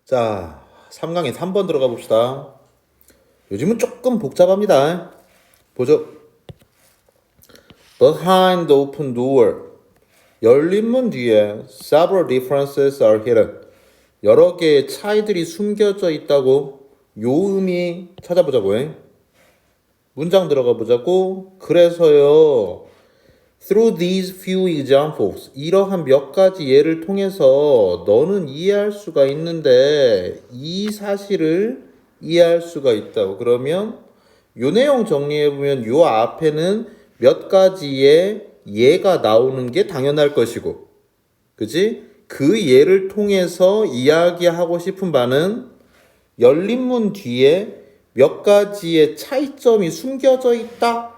자, 3강에 3번 들어가 봅시다. 요즘은 조금 복잡합니다. 보죠. Behind the open door. 열린 문 뒤에 several differences are hidden. 여러 개의 차이들이 숨겨져 있다고. 요 의미 찾아보자고. 문장 들어가 보자고. 그래서요. Through these few examples, 이러한 몇 가지 예를 통해서 너는 이해할 수가 있는데 이 사실을 이해할 수가 있다고. 그러면 요 내용 정리해보면 요 앞에는 몇 가지의 예가 나오는 게 당연할 것이고, 그지? 그 예를 통해서 이야기하고 싶은 바는 열린 문 뒤에 몇 가지의 차이점이 숨겨져 있다.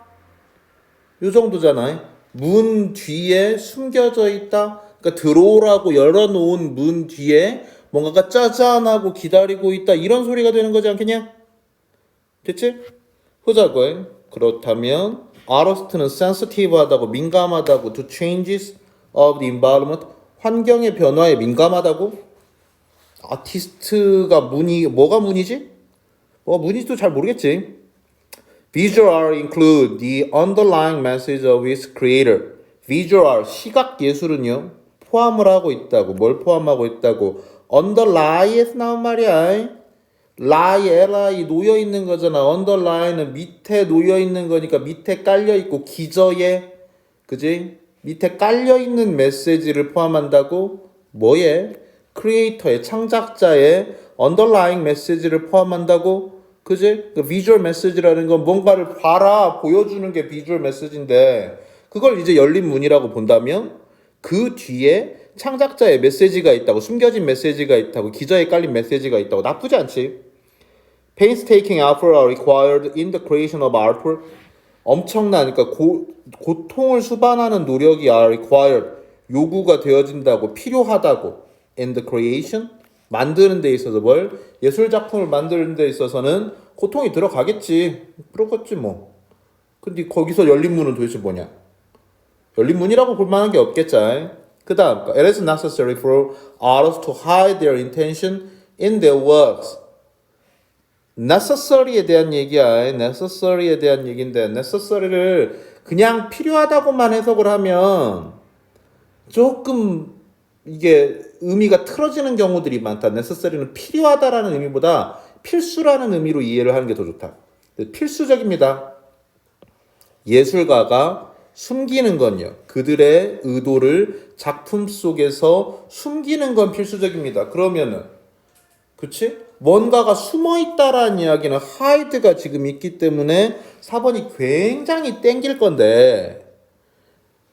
요 정도잖아요. 문 뒤에 숨겨져 있다. 그러니까 들어오라고 열어놓은 문 뒤에 뭔가가 짜잔하고 기다리고 있다. 이런 소리가 되는 거지 않겠냐? 됐지? 보자고. 그렇다면 artist는 sensitive하다고, 민감하다고 to changes of the environment, 환경의 변화에 민감하다고? 아티스트가 뭐가 문이지? 문인지도 잘 모르겠지. Visual include the underlying message of its creator. Visual, 시각 예술은요, 포함을 하고 있다고. 뭘 포함하고 있다고? underlie에서 나온 말이야. lie 놓여 있는 거잖아. underlie는 밑에 놓여 있는 거니까 밑에 깔려 있고 기저에, 그지? 밑에 깔려 있는 메시지를 포함한다고. 뭐에? 크리에이터의, 창작자의 underlying 메시지를 포함한다고. 그지? 그 비주얼 메시지라는 건 뭔가를 봐라, 보여주는 게 비주얼 메시지인데, 그걸 이제 열린 문이라고 본다면 그 뒤에 창작자의 메시지가 있다고, 숨겨진 메시지가 있다고, 기저에 깔린 메시지가 있다고. 나쁘지 않지? Painstaking effort are required in the creation of artwork. 엄청난, 그러니까 고통을 수반하는 노력이 are required, 요구가 되어진다고, 필요하다고. In the creation, 만드는 데 있어서 뭘? 예술 작품을 만드는 데 있어서는 고통이 들어가겠지. 그렇겠지 뭐. 근데 거기서 열린 문은 도대체 뭐냐? 열린 문이라고 볼 만한 게 없겠지. 그 다음, it is necessary for artists to hide their intention in their works. necessary에 대한 얘기야. necessary에 대한 얘기인데, necessary를 그냥 필요하다고만 해석을 하면 조금 이게 의미가 틀어지는 경우들이 많다. necessary는 필요하다라는 의미보다 필수라는 의미로 이해를 하는 게 더 좋다. 필수적입니다. 예술가가 숨기는 건요, 그들의 의도를 작품 속에서 숨기는 건 필수적입니다. 그러면은, 그치? 뭔가가 숨어 있다라는 이야기는 hide가 지금 있기 때문에 4번이 굉장히 땡길 건데,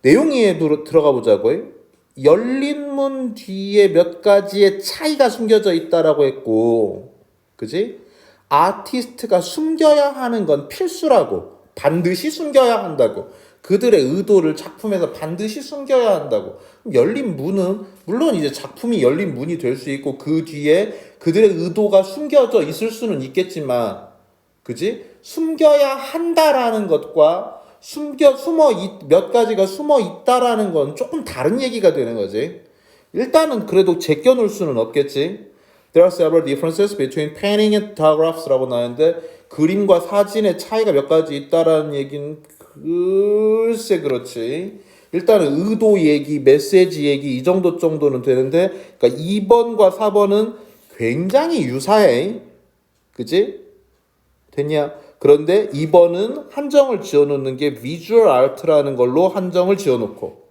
내용에 들어가 보자고요. 열린 문 뒤에 몇 가지의 차이가 숨겨져 있다라고 했고, 그지? 아티스트가 숨겨야 하는 건 필수라고. 반드시 숨겨야 한다고. 그들의 의도를 작품에서 반드시 숨겨야 한다고. 열린 문은 물론 이제 작품이 열린 문이 될 수 있고 그 뒤에 그들의 의도가 숨겨져 있을 수는 있겠지만, 그지? 숨겨야 한다라는 것과 몇 가지가 숨어 있다라는 건 조금 다른 얘기가 되는 거지. 일단은 그래도 제껴놓을 수는 없겠지. There are several differences between painting and photographs라고 나오는데, 그림과 사진의 차이가 몇 가지 있다라는 얘기는 글쎄 그렇지. 일단은 의도 얘기, 메시지 얘기 이 정도는 되는데, 그러니까 2번과 4번은 굉장히 유사해. 그치? 됐냐? 그런데 2번은 한정을 지어놓는 게 비주얼 아트라는 걸로 한정을 지어놓고,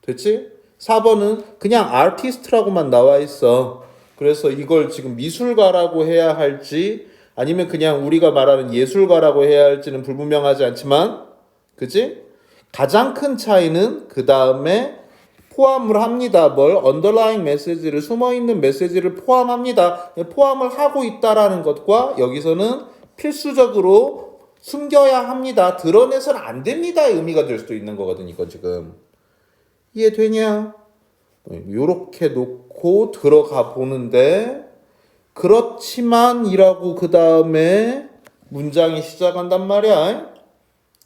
됐지? 4번은 그냥 아티스트라고만 나와 있어. 그래서 이걸 지금 미술가라고 해야 할지 아니면 그냥 우리가 말하는 예술가라고 해야 할지는 불분명하지 않지만, 그치? 가장 큰 차이는 그 다음에 포함을 합니다. 뭘? underlying 메시지를, 숨어있는 메시지를 포함합니다. 포함을 하고 있다라는 것과 여기서는 필수적으로 숨겨야 합니다, 드러내서는 안 됩니다의 의미가 될 수도 있는 거거든, 이거 지금. 이해되냐? 요렇게 놓고 들어가 보는데, 그렇지만 이라고 그 다음에 문장이 시작한단 말이야.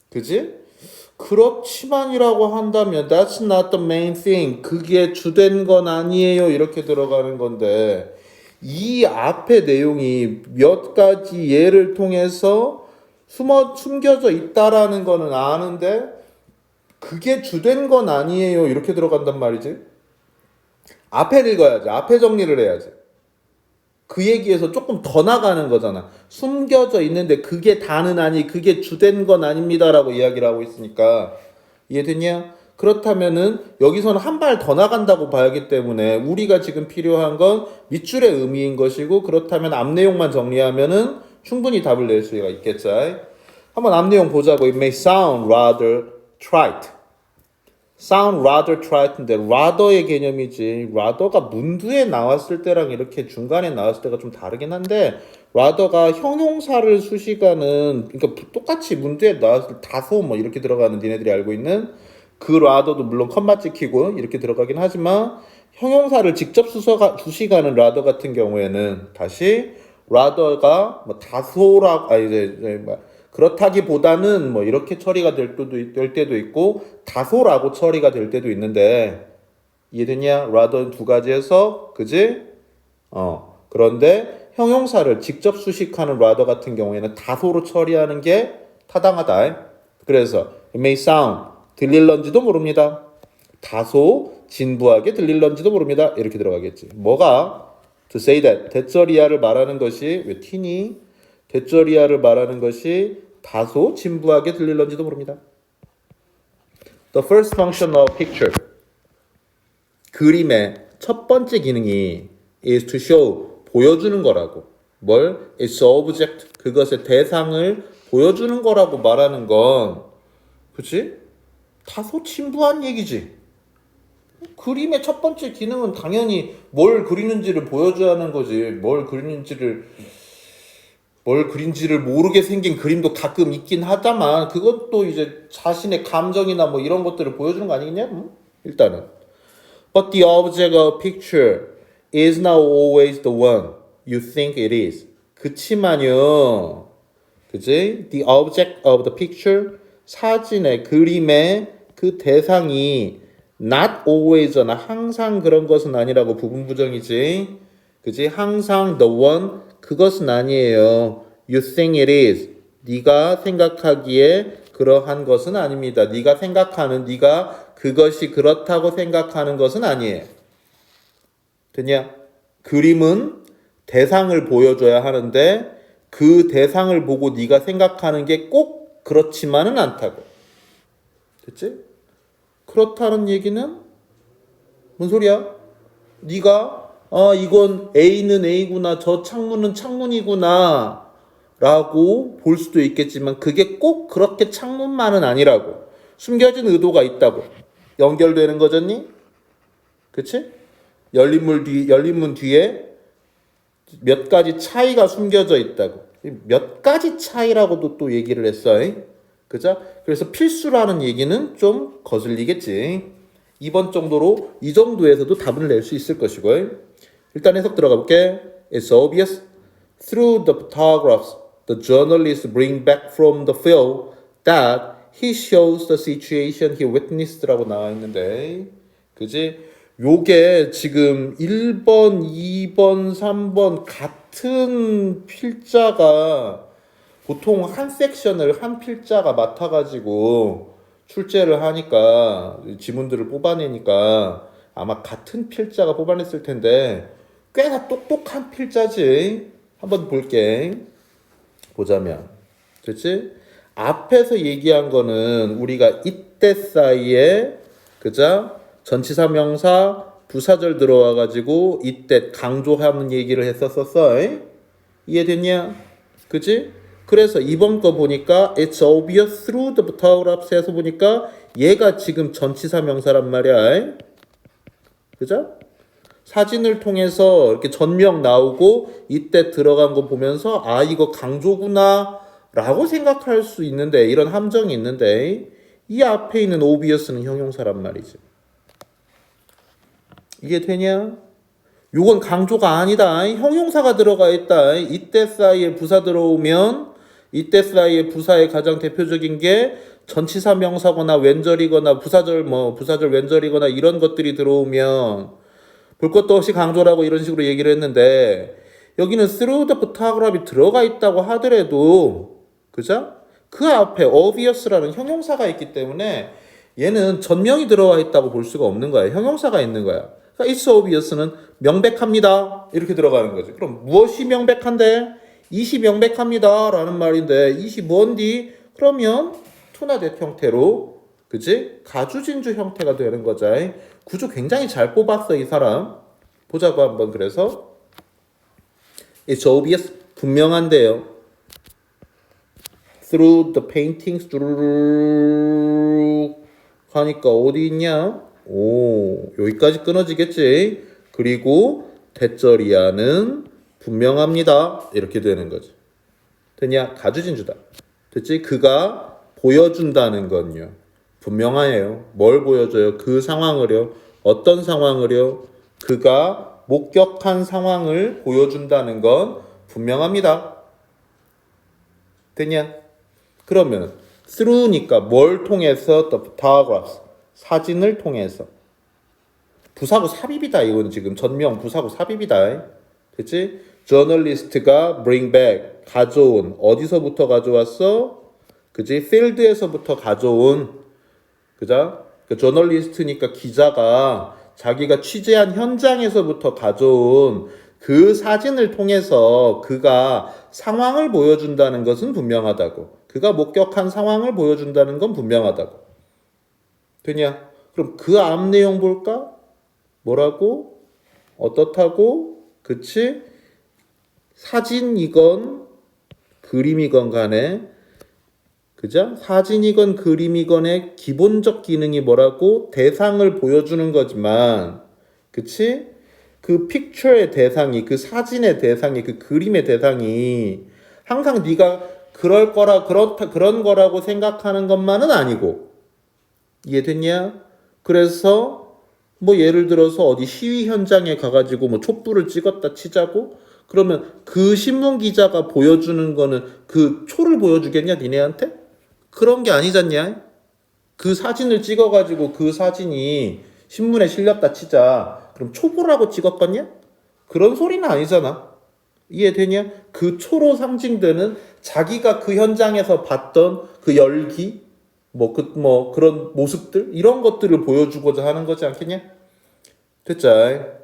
그지? 그렇지만이라고 한다면 that's not the main thing. 그게 주된 건 아니에요. 이렇게 들어가는 건데, 이 앞에 내용이 몇 가지 예를 통해서 숨겨져 있다라는 거는 아는데 그게 주된 건 아니에요. 이렇게 들어간단 말이지. 앞에 읽어야지. 앞에 정리를 해야지. 그 얘기에서 조금 더 나가는 거잖아. 숨겨져 있는데 그게 다는 아니, 그게 주된 건 아닙니다라고 이야기를 하고 있으니까. 이해됐냐? 그렇다면은 여기서는 한 발 더 나간다고 봐야기 때문에 우리가 지금 필요한 건 밑줄의 의미인 것이고, 그렇다면 앞 내용만 정리하면은 충분히 답을 낼 수가 있겠죠. 한번 앞 내용 보자고. It may sound rather trite. sound rather trite인데 rather의 개념이지. rather가 문두에 나왔을 때랑 이렇게 중간에 나왔을 때가 좀 다르긴 한데, rather가 형용사를 수식하는, 그러니까 똑같이 문두에 나왔을 때 다소 뭐 이렇게 들어가는 니네들이 알고 있는 그 rather도 물론 컴마 찍히고 이렇게 들어가긴 하지만, 형용사를 직접 수식하는 rather 같은 경우에는 다시 rather가 뭐 다소라고 이제 뭐 그렇다기보다는 뭐 이렇게 처리가 될 때도 있고 다소라고 처리가 될 때도 있는데, 이해되냐? rather 두 가지에서, 그지? 그런데 형용사를 직접 수식하는 rather 같은 경우에는 다소로 처리하는 게 타당하다. 그래서 it may sound, 들릴런지도 모릅니다. 다소 진부하게 들릴런지도 모릅니다. 이렇게 들어가겠지. 뭐가? to say that, 대절이야를 말하는 것이, 왜 티니? 대절이야를 말하는 것이 다소 진부하게 들릴런지도 모릅니다. The first function of picture, 그림의 첫 번째 기능이 is to show, 보여주는 거라고. 뭘? Its object, 그것의 대상을 보여주는 거라고 말하는 건, 그치? 다소 진부한 얘기지. 그림의 첫 번째 기능은 당연히 뭘 그리는지를 보여줘야 하는 거지. 뭘 그린지를 모르게 생긴 그림도 가끔 있긴 하다만, 그것도 이제 자신의 감정이나 뭐 이런 것들을 보여주는 거 아니겠냐? 일단은. But the object of picture is not always the one you think it is. 그치만요. 그지? The object of the picture, 사진의, 그림의 그 대상이 not always나 항상 그런 것은 아니라고 부분부정이지. 그지? 항상 the one, 그것은 아니에요. You think it is. 네가 생각하기에 그러한 것은 아닙니다. 네가 그것이 그렇다고 생각하는 것은 아니에요. 됐냐? 그림은 대상을 보여줘야 하는데 그 대상을 보고 네가 생각하는 게 꼭 그렇지만은 않다고. 됐지? 그렇다는 얘기는 뭔 소리야? 네가 이건 A는 A구나, 저 창문은 창문이구나 라고 볼 수도 있겠지만 그게 꼭 그렇게 창문만은 아니라고. 숨겨진 의도가 있다고. 연결되는 거잖니? 그치? 열린 문 뒤에 몇 가지 차이가 숨겨져 있다고. 몇 가지 차이라고도 또 얘기를 했어. 그죠? 그래서 필수라는 얘기는 좀 거슬리겠지. 이번 정도로 이 정도에서도 답을 낼 수 있을 것이고. 일단 해석 들어가 볼게. It's obvious through the photographs the journalists bring back from the field that he shows the situation he witnessed라고 나와 있는데, 그지? 요게 지금 1번, 2번, 3번 같은 필자가 보통 한 섹션을 한 필자가 맡아가지고 출제를 하니까 지문들을 뽑아내니까 아마 같은 필자가 뽑아냈을 텐데 꽤나 똑똑한 필자지. 한번 볼게. 보자면, 그렇지? 앞에서 얘기한 거는 우리가 이때 사이에, 그죠? 전치사 명사 부사절 들어와가지고 이때 강조하는 얘기를 했었었어. 이해됐냐? 그지? 그래서 이번 거 보니까 It's obvious through the photographs에서 보니까 얘가 지금 전치사 명사란 말이야. 그죠? 사진을 통해서 이렇게 전명 나오고 이때 들어간 거 보면서 아 이거 강조구나 라고 생각할 수 있는데, 이런 함정이 있는데 이 앞에 있는 obvious는 형용사란 말이지. 이게 되냐? 요건 강조가 아니다. 형용사가 들어가 있다. 이때 사이에 부사 들어오면 이때 사이에 부사의 가장 대표적인 게 전치사 명사거나 왼절이거나 부사절 왼절이거나 이런 것들이 들어오면 볼 것도 없이 강조라고 이런 식으로 얘기를 했는데 여기는 through the photograph이 들어가 있다고 하더라도 그죠? 그 앞에 obvious라는 형용사가 있기 때문에 얘는 전명이 들어와 있다고 볼 수가 없는 거야. 형용사가 있는 거야. 그러니까 it's obvious는 명백합니다. 이렇게 들어가는 거지. 그럼 무엇이 명백한데? 이시 명백합니다. 라는 말인데 이시 뭔디? 그러면 투나 that 형태로 그지? 가주진주 형태가 되는 거죠. 구조 굉장히 잘 뽑았어 이 사람. 보자고 한번 그래서 it's obvious 분명한데요. through the paintings 뚜루룩 하니까 어디 있냐? 오 여기까지 끊어지겠지. 그리고 대절이야는 분명합니다. 이렇게 되는 거지. 됐냐? 가주진주다. 됐지? 그가 보여준다는 건요. 분명하예요. 뭘 보여줘요? 그 상황을요. 어떤 상황을요? 그가 목격한 상황을 보여준다는 건 분명합니다. 됐냐? 그러면 through니까 뭘 통해서 the photographs 사진을 통해서 부사구 삽입이다. 이건 지금 전명 부사구 삽입이다. 됐지? 저널리스트가 bring back 가져온 어디서부터 가져왔어? 그지? field에서부터 가져온 그죠? 그 저널리스트니까 기자가 자기가 취재한 현장에서부터 가져온 그 사진을 통해서 그가 상황을 보여준다는 것은 분명하다고. 그가 목격한 상황을 보여준다는 건 분명하다고. 되냐? 그럼 그 앞 내용 볼까? 뭐라고? 어떻다고? 그치? 사진이건 그림이건 간에 그죠? 사진이건 그림이건의 기본적 기능이 뭐라고? 대상을 보여주는 거지만 그치? 그 픽처의 대상이 그 사진의 대상이 그 그림의 대상이 항상 네가 그럴 거라 그런 거라고 생각하는 것만은 아니고 이해됐냐? 그래서 뭐 예를 들어서 어디 시위 현장에 가가지고 뭐 촛불을 찍었다 치자고 그러면 그 신문 기자가 보여주는 거는 그 초를 보여주겠냐 니네한테? 그런 게 아니잖냐? 그 사진을 찍어가지고 그 사진이 신문에 실렸다 치자. 그럼 촛불하고 찍었겠냐? 그런 소리는 아니잖아. 이해되냐? 그 초로 상징되는 자기가 그 현장에서 봤던 그 열기, 그런 모습들, 이런 것들을 보여주고자 하는 거지 않겠냐? 됐자.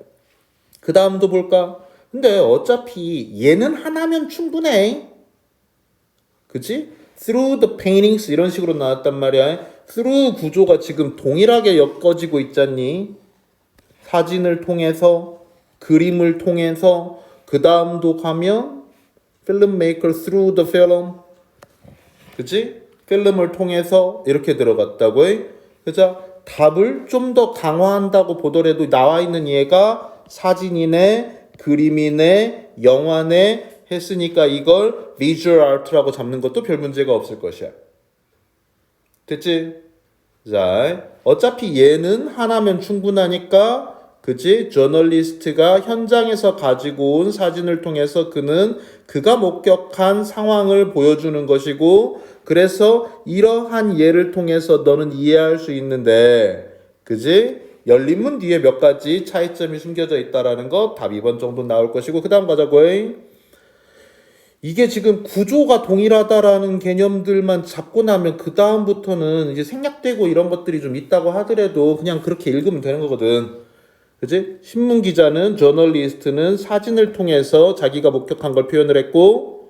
그 다음도 볼까? 근데 어차피 얘는 하나면 충분해. 그치? through the paintings 이런 식으로 나왔단 말이야. through 구조가 지금 동일하게 엮어지고 있잖니. 사진을 통해서, 그림을 통해서, 그 다음도 가면 filmmaker through the film. 그치? 필름을 통해서 이렇게 들어갔다고 해. 그죠? 답을 좀 더 강화한다고 보더라도 나와 있는 얘가 사진이네, 그림이네, 영화네 했으니까 이걸 visual art라고 잡는 것도 별 문제가 없을 것이야. 됐지? 자, 어차피 얘는 하나면 충분하니까 그치? 저널리스트가 현장에서 가지고 온 사진을 통해서 그가 목격한 상황을 보여주는 것이고 그래서 이러한 예를 통해서 너는 이해할 수 있는데 그지? 열린문 뒤에 몇 가지 차이점이 숨겨져 있다라는 거 답 2번 정도 나올 것이고 그 다음 가자고. 이게 지금 구조가 동일하다라는 개념들만 잡고 나면 그 다음부터는 이제 생략되고 이런 것들이 좀 있다고 하더라도 그냥 그렇게 읽으면 되는 거거든. 그지? 신문 기자는 저널리스트는 사진을 통해서 자기가 목격한 걸 표현을 했고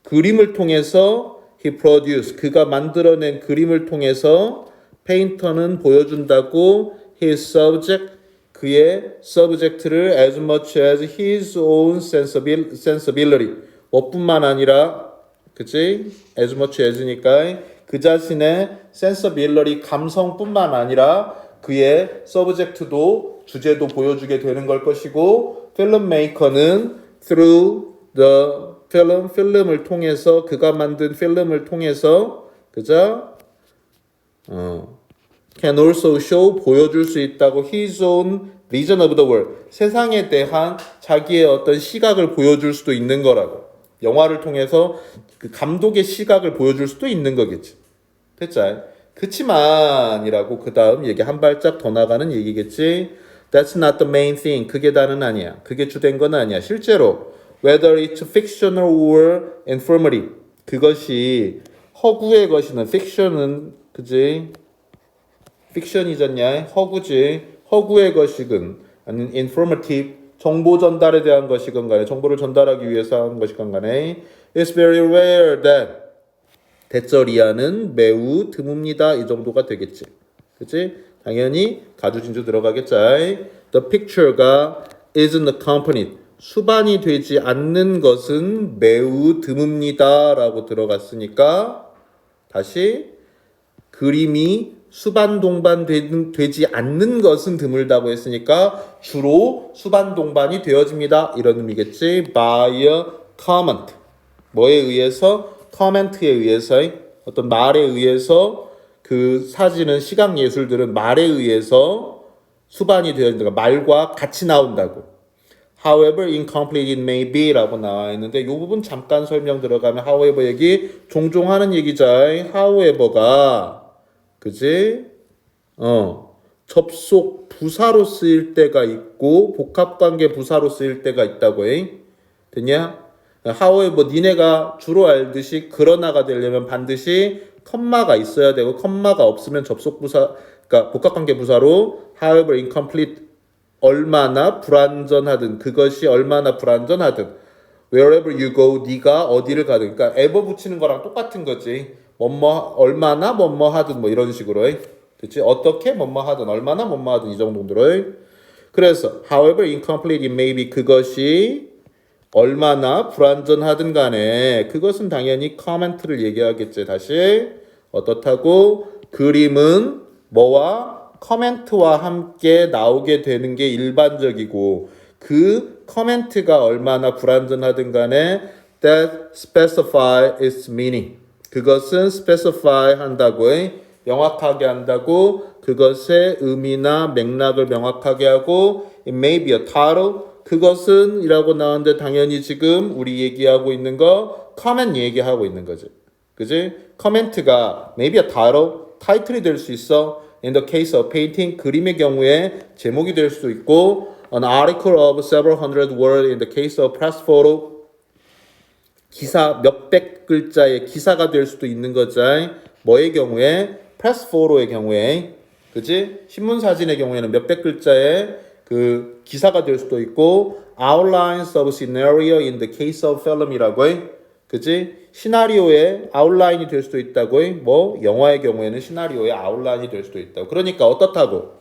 그림을 통해서 he produced 그가 만들어낸 그림을 통해서 페인터는 보여준다고 his subject 그의 subject를 as much as his own sensibility 뭐뿐만 아니라 그치? as much as니까 그 자신의 sensibility 감성뿐만 아니라 그의 subject도 주제도 보여주게 되는 걸 것이고 filmmaker는 through the 필름을 통해서 그가 만든 필름을 통해서 그죠? can also show 보여줄 수 있다고 his own vision of the world 세상에 대한 자기의 어떤 시각을 보여줄 수도 있는 거라고 영화를 통해서 그 감독의 시각을 보여줄 수도 있는 거겠지. 됐죠? 그치만이라고 그 다음 얘기 한 발짝 더 나가는 얘기겠지. That's not the main thing. 그게 다는 아니야. 그게 주된 건 아니야. 실제로 whether it's fictional or informative. 그것이 허구의 것이든 fiction은 그지? fiction이잖냐? 허구지. 허구의 것이건 아니면 informative 정보 전달에 대한 것이건 간에 정보를 전달하기 위해서 하는 것이건 간에 It's very rare that 대절이하는 매우 드뭅니다. 이 정도가 되겠지. 그치? 당연히 가주진주 들어가겠지. The picture가 isn't accompanied. 수반이 되지 않는 것은 매우 드뭅니다. 라고 들어갔으니까 다시 그림이 수반 동반 되지 않는 것은 드물다고 했으니까 주로 수반 동반이 되어집니다. 이런 의미겠지. By a comment. 뭐에 의해서? 커멘트에 의해서 어떤 말에 의해서 그 사진은 시각 예술들은 말에 의해서 수반이 되어진다. 말과 같이 나온다고. However incomplete it may be 라고 나와 있는데 이 부분 잠깐 설명 들어가면 however 얘기 종종 하는 얘기죠. however가 그지? 접속 부사로 쓰일 때가 있고 복합관계 부사로 쓰일 때가 있다고 해. 됐냐? however 니네가 주로 알듯이 그러나가 되려면 반드시 컴마가 있어야 되고 컴마가 없으면 접속 부사 그러니까 복합관계 부사로 however incomplete 얼마나 불완전하든 그것이 얼마나 불완전하든 wherever you go 네가 어디를 가든 그러니까 ever 붙이는 거랑 똑같은 거지. 뭐뭐 얼마나 뭐뭐 하든 뭐 이런 식으로 그치? 어떻게 뭐뭐 하든 얼마나 뭐뭐 하든 이 정도로 그래서 however incomplete it may be 그것이 얼마나 불완전하든 간에 그것은 당연히 커멘트를 얘기하겠지. 다시 어떻다고 그림은 뭐와 커멘트와 함께 나오게 되는 게 일반적이고 그 커멘트가 얼마나 불완전하든 간에 that specify its meaning 그것은 specify 한다고 명확하게 한다고 그것의 의미나 맥락을 명확하게 하고 it may be a title 그것은 이라고 나오는데 당연히 지금 우리 얘기하고 있는 거 comment 얘기하고 있는 거지. 그지? 커멘트가 maybe a title 타이틀이 될 수 있어. In the case of painting 그림의 경우에 제목이 될 수도 있고 an article of several hundred words in the case of press photo 기사 몇백 글자의 기사가 될 수도 있는 거죠. 뭐의 경우에? press photo의 경우에 그지? 신문 사진의 경우에는 몇백 글자의 그 기사가 될 수도 있고 outlines of scenario in the case of film이라고 해. 그지? 시나리오의 아웃라인이 될 수도 있다고 해. 뭐 영화의 경우에는 시나리오의 아웃라인이 될 수도 있다고. 그러니까 어떻다고?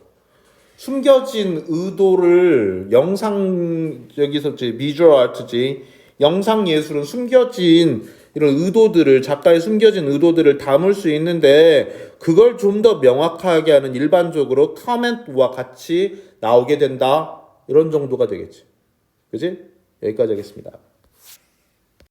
숨겨진 의도를 영상 여기서 비주얼 아트지 영상 예술은 숨겨진 이런 의도들을 작가의 숨겨진 의도들을 담을 수 있는데 그걸 좀 더 명확하게 하는 일반적으로 커멘트와 같이 나오게 된다. 이런 정도가 되겠지. 그지? 여기까지 하겠습니다.